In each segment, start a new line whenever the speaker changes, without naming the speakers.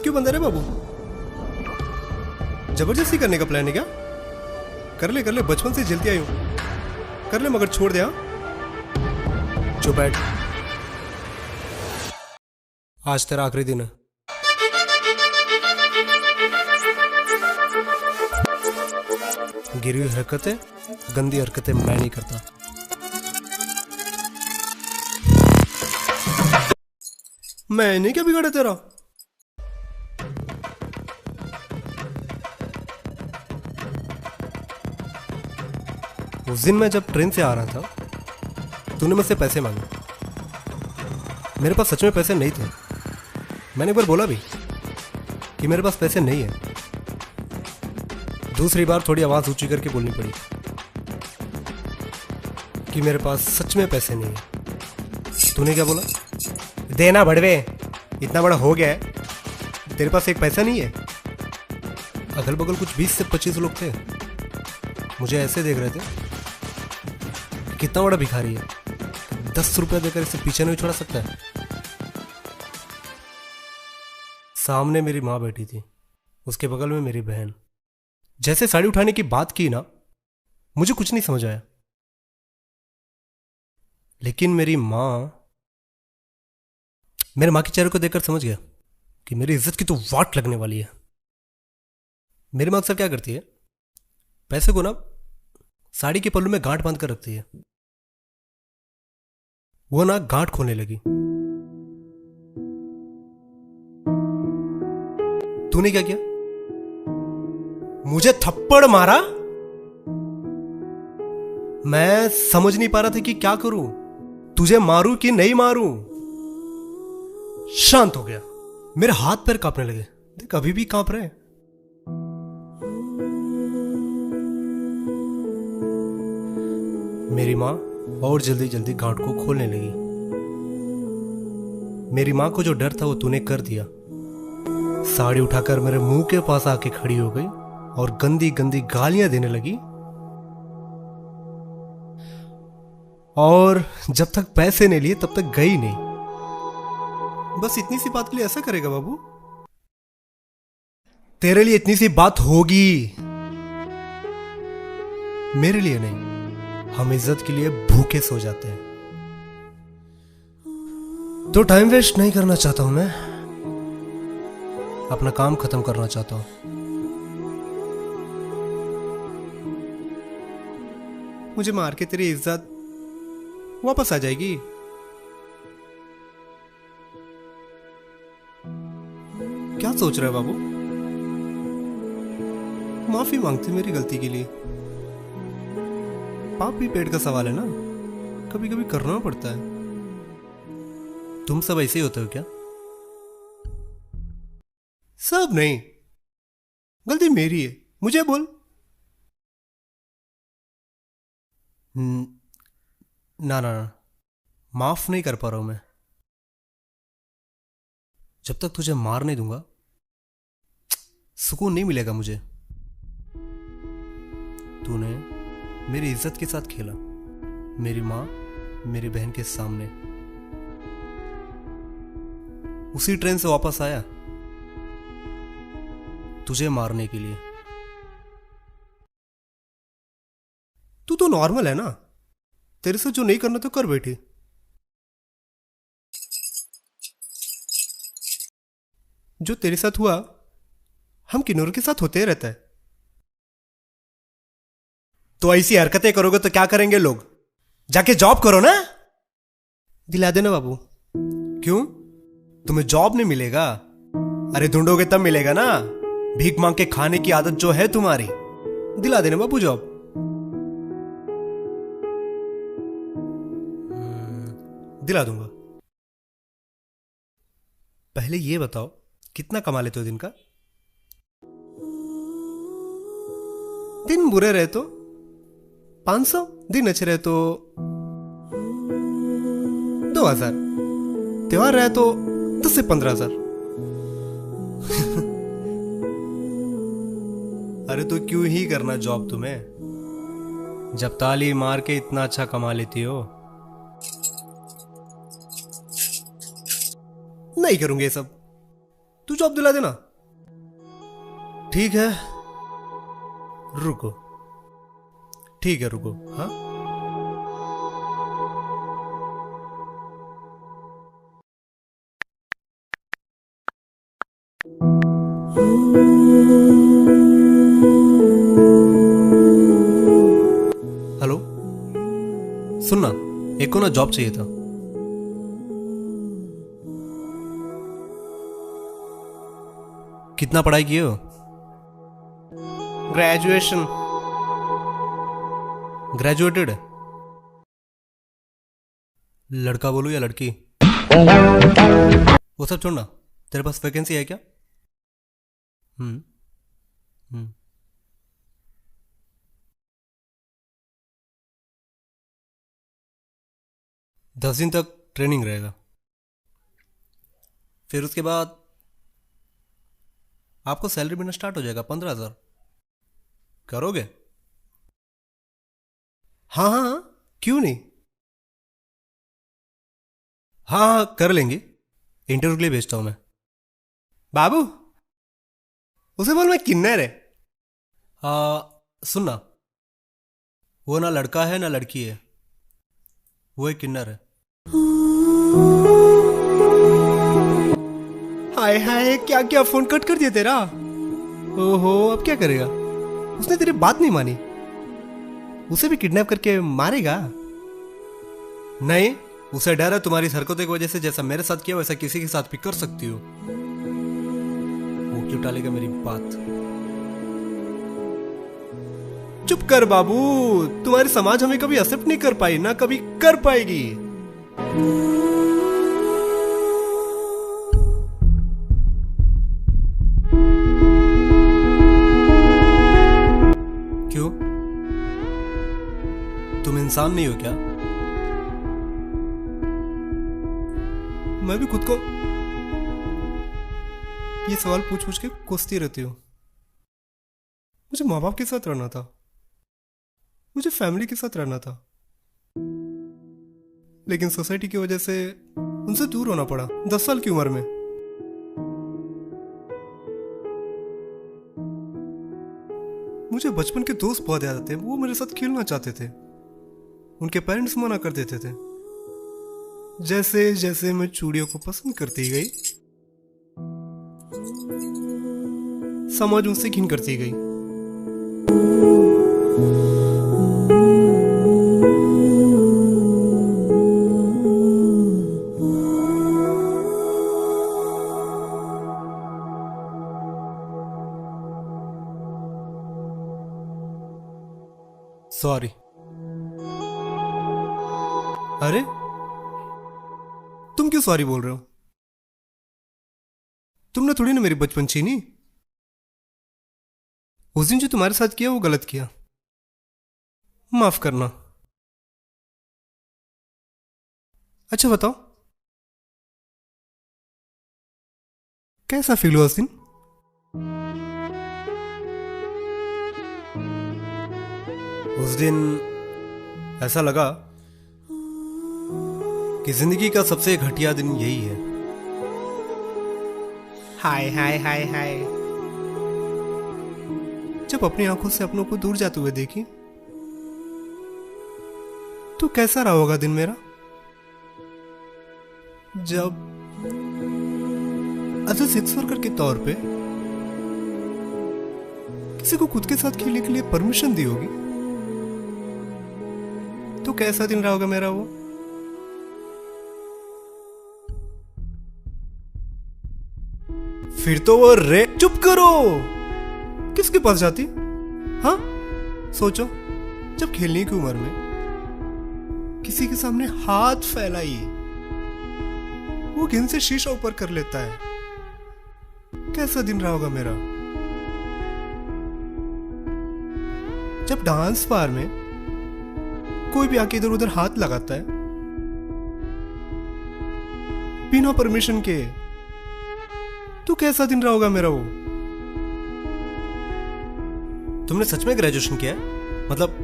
हाथ क्यों बंद है रे बाबू? जबरदस्ती करने का प्लान है क्या? कर ले, बचपन से जलती आई हूं। कर ले मगर छोड़ दे। हाँ चुप बैठ, आज तेरा आखिरी दिन है। गिरी हुई हरकतें, गंदी हरकतें मैं नहीं करता। मैंने क्या बिगाड़ा तेरा? उस दिन मैं जब ट्रेन से आ रहा था, तूने मुझसे पैसे मांगे। मेरे पास सच में पैसे नहीं थे। मैंने एक बार बोला भी कि मेरे पास पैसे नहीं है। दूसरी बार थोड़ी आवाज़ ऊंची करके बोलनी पड़ी कि मेरे पास सच में पैसे नहीं है। तूने क्या बोला? देना बड़वे, इतना बड़ा हो गया है, तेरे पास एक पैसा नहीं है। अगल बगल कुछ 20 से 25 लोग थे, मुझे ऐसे देख रहे थे कितना बड़ा भिखारी है, 10 रुपये देकर इसे पीछे नहीं छोड़ा सकता है। सामने मेरी माँ बैठी थी, उसके बगल में मेरी बहन। जैसे साड़ी उठाने की बात की ना, मुझे कुछ नहीं समझ आया। लेकिन मेरी माँ के चेहरे को देखकर समझ गया कि मेरी इज्जत की तो वाट लगने वाली है। मेरी माँ अक्सर क्या करती है, पैसे को ना साड़ी के पल्लू में गांठ बांध कर रखती है। वो ना गांठ खोलने लगी। तूने क्या किया? मुझे थप्पड़ मारा। मैं समझ नहीं पा रहा था कि क्या करूं, तुझे मारूं कि नहीं मारूं। शांत हो गया, मेरे हाथ पैर कांपने लगे। देख अभी भी कांप रहे हैं। मेरी मां और जल्दी जल्दी गांठ को खोलने लगी। मेरी मां को जो डर था वो तूने कर दिया। साड़ी उठाकर मेरे मुंह के पास आके खड़ी हो गई और गंदी गंदी गालियां देने लगी। और जब तक पैसे नहीं लिए तब तक गई नहीं। बस इतनी सी बात के लिए ऐसा करेगा बाबू? तेरे लिए इतनी सी बात होगी, मेरे लिए नहीं। हम इज्जत के लिए भूखे सो जाते हैं। तो टाइम वेस्ट नहीं करना चाहता हूं मैं, अपना काम खत्म करना चाहता हूं। मुझे मार के तेरी इज्जत वापस आ जाएगी। क्या सोच रहा है बाबू? माफी मांगते मेरी गलती के लिए। पाप भी पेट का सवाल है ना, कभी कभी करना पड़ता है। तुम सब ऐसे ही होते हो क्या? सब नहीं, गलती मेरी है, मुझे बोल। ना ना ना, माफ नहीं कर पा रहा हूं मैं। जब तक तुझे मार नहीं दूंगा सुकून नहीं मिलेगा मुझे। तूने मेरी इज्जत के साथ खेला, मेरी मां मेरी बहन के सामने। उसी ट्रेन से वापस आया तुझे मारने के लिए। तू तो नॉर्मल है ना, तेरे से जो नहीं करना तो कर बैठी। जो तेरे साथ हुआ हम किन्नरों के साथ होते रहता है। तो ऐसी हरकतें करोगे तो क्या करेंगे लोग? जाके जॉब करो ना। दिला देना बाबू। क्यों, तुम्हें जॉब नहीं मिलेगा? अरे ढूंढोगे तब मिलेगा ना। भीख मांग के खाने की आदत जो है तुम्हारी, दिला देना बाबू जॉब। दिला दूंगा। पहले ये बताओ कितना कमा लेते हो दिन का? दिन बुरे रहे तो 500, दिन अच्छे रहे तो 2000, त्योहार रहे तो 10 से 15,000। अरे तो क्यों ही करना जॉब तुम्हें, जब ताली मार के इतना अच्छा कमा लेती हो। नहीं करूंगे ये सब, तू जॉब दिला देना। ठीक है रुको, ठीक है रुको। हाँ हेलो, सुनना, एक को ना जॉब चाहिए था। कितना पढ़ाई किए हो? ग्रेजुएशन। ग्रेजुएटेड? लड़का बोलूं या लड़की? वो सब छोड़ना, तेरे पास वैकेंसी है क्या? हम्म हम्म 10 दिन तक ट्रेनिंग रहेगा, फिर उसके बाद आपको सैलरी मिलना स्टार्ट हो जाएगा 15,000। करोगे? हाँ हाँ हाँ, क्यों नहीं। हाँ हाँ कर लेंगे, इंटरव्यू के लिए भेजता हूं मैं। बाबू, उसे बोल मैं किन्नर है। सुनना, वो ना लड़का है ना लड़की है, वो एक किन्नर है। हाय हाय, क्या क्या फोन कट कर दिया तेरा। ओहो, अब क्या करेगा? उसने तेरी बात नहीं मानी, उसे भी किडनैप करके मारेगा? नहीं, उसे डर है तुम्हारी हरकतों की वजह से, जैसा मेरे साथ किया वैसा किसी के साथ भी कर सकती हो। वो क्यों टालेगा मेरी बात? चुप कर बाबू, तुम्हारी समाज हमें कभी एक्सेप्ट नहीं कर पाई, ना कभी कर पाएगी। क्यों, तुम इंसान नहीं हो क्या? मैं भी खुद को ये सवाल पूछ पूछ के कोसती रहती हूँ। मुझे माँ बाप के साथ रहना था, मुझे फैमिली के साथ रहना था, लेकिन सोसाइटी की वजह से उनसे दूर होना पड़ा 10 साल की उम्र में। मुझे बचपन के दोस्त बहुत याद आते हैं, वो मेरे साथ खेलना चाहते थे, उनके पेरेंट्स मना कर देते थे। जैसे जैसे मैं चूड़ियों को पसंद करती गई, समाज उनसे घिन करती गई। सॉरी। अरे तुम क्यों सॉरी बोल रहे हो? तुमने थोड़ी ना मेरी बचपन छीनी। उस दिन जो तुम्हारे साथ किया वो गलत किया, माफ करना। अच्छा बताओ, कैसा फील हुआ उस दिन? उस दिन ऐसा लगा कि जिंदगी का सबसे घटिया दिन यही है। हाय हाय हाय हाय। जब अपनी आंखों से अपनों को दूर जाते हुए देखी तो कैसा रहा होगा दिन मेरा? जब एज अ सेक्स वर्कर के तौर पे किसी को खुद के साथ खेलने के लिए परमिशन दी होगी, तो कैसा दिन रहा होगा मेरा वो? फिर तो वो रे। चुप करो, किसके पास जाती? हाँ सोचो, जब खेलने की उम्र में किसी के सामने हाथ फैलाई, वो घिन से शीशा ऊपर कर लेता है, कैसा दिन रहा होगा मेरा? जब डांस बार में कोई भी आके इधर उधर हाथ लगाता है बिना परमिशन के, तो कैसा दिन रहा होगा मेरा वो? तुमने सच में ग्रेजुएशन किया है? मतलब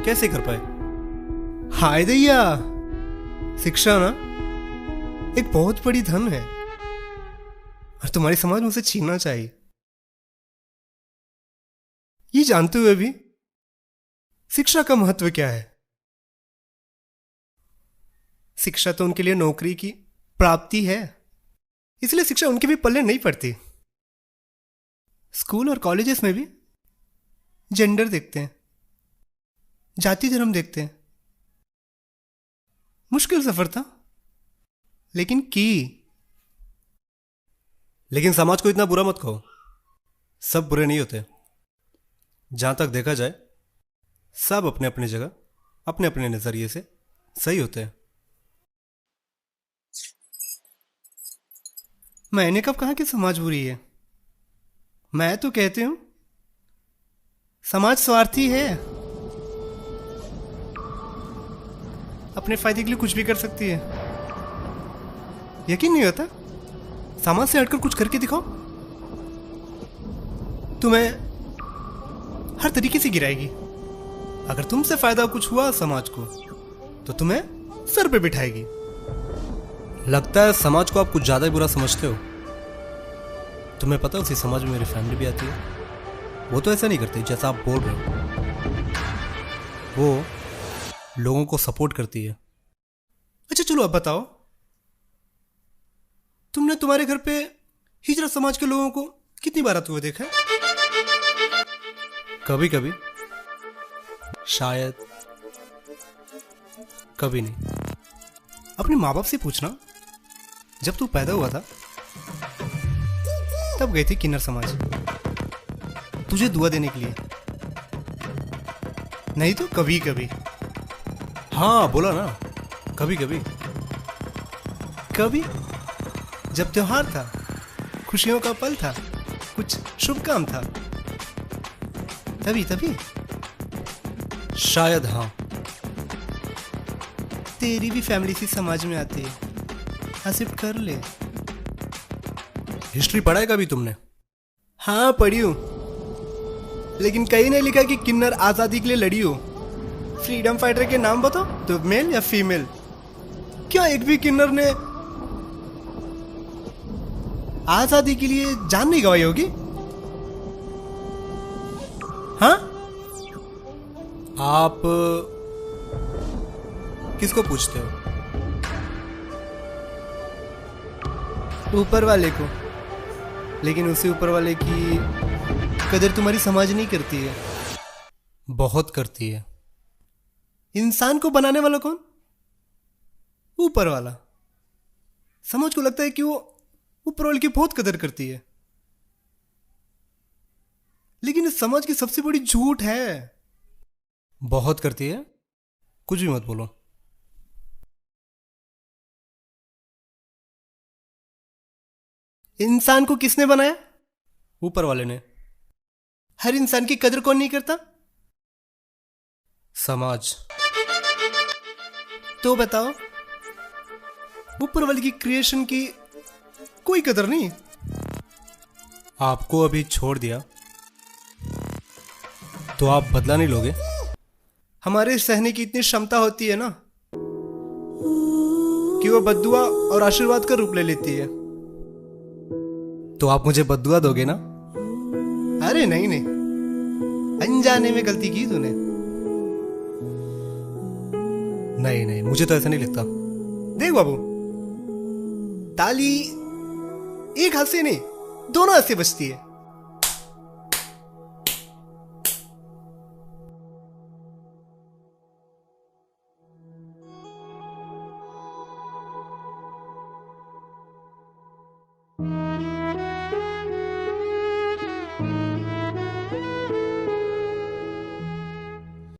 कैसे कर पाए? हाय दैया, शिक्षा ना एक बहुत बड़ी धन है। और तुम्हारी समाज मुझसे छीनना चाहिए, ये जानते हुए भी शिक्षा का महत्व क्या है। शिक्षा तो उनके लिए नौकरी की प्राप्ति है, इसलिए शिक्षा उनके भी पल्ले नहीं पड़ती। स्कूल और कॉलेजेस में भी जेंडर देखते हैं, जाति धर्म देखते हैं। मुश्किल सफर था, लेकिन समाज को इतना बुरा मत कहो, सब बुरे नहीं होते। जहां तक देखा जाए सब अपने अपने जगह अपने अपने नजरिए से सही होते हैं। मैंने कब कहा कि समाज बुरी है? मैं तो कहती हूं समाज स्वार्थी है, अपने फायदे के लिए कुछ भी कर सकती है। यकीन नहीं होता? समाज से हटकर कुछ करके दिखाओ, तुम्हें हर तरीके से गिराएगी। अगर तुमसे फायदा कुछ हुआ समाज को तो तुम्हें सर पे बिठाएगी। लगता है समाज को आप कुछ ज्यादा ही बुरा समझते हो। तुम्हें पता है उसी समाज में मेरी फैमिली भी आती है। वो तो ऐसा नहीं करती जैसा आप बोल रहे हो, वो लोगों को सपोर्ट करती है। अच्छा चलो अब बताओ, तुमने तुम्हारे घर पे हिजरा समाज के लोगों को कितनी बार आते हुए देखा है? कभी कभी, शायद कभी नहीं। अपने माँ बाप से पूछना, जब तू पैदा हुआ था तब गई थी किन्नर समाज तुझे दुआ देने के लिए, नहीं तो कभी कभी। हाँ बोला ना, कभी कभी। कभी जब त्योहार था, खुशियों का पल था, कुछ शुभ काम था, तभी शायद। हाँ, तेरी भी फैमिली सी समाज में आती है, एक्सेप्ट कर ले। हिस्ट्री पढ़ा है कभी तुमने? हाँ पढ़ी हूं, लेकिन कहीं नहीं लिखा कि किन्नर आजादी के लिए लड़ी हो। फ्रीडम फाइटर के नाम बताओ तो मेल या फीमेल। क्या एक भी किन्नर ने आजादी के लिए जान नहीं गवाई होगी? हाँ, आप किसको पूछते हो? ऊपर वाले को। लेकिन उसी ऊपर वाले की कदर तुम्हारी समाज नहीं करती है। बहुत करती है। इंसान को बनाने वाला कौन? ऊपर वाला। समाज को लगता है कि वो ऊपर वाले की बहुत कदर करती है, लेकिन इस समाज की सबसे बड़ी झूठ है। बहुत करती है, कुछ भी मत बोलो। इंसान को किसने बनाया? ऊपर वाले ने। हर इंसान की कदर कौन नहीं करता? समाज। तो बताओ, ऊपर वाले की क्रिएशन की कोई कदर नहीं? आपको अभी छोड़ दिया तो आप बदला नहीं लोगे? हमारे सहने की इतनी क्षमता होती है ना कि वो बद्दुआ और आशीर्वाद का रूप ले लेती है। तो आप मुझे बद्दुआ दोगे ना? अरे नहीं नहीं, अनजाने में गलती की तूने। नहीं नहीं, मुझे तो ऐसा नहीं लगता। देख बाबू, ताली एक हाथ से नहीं, दोनों हाथ से बजती है।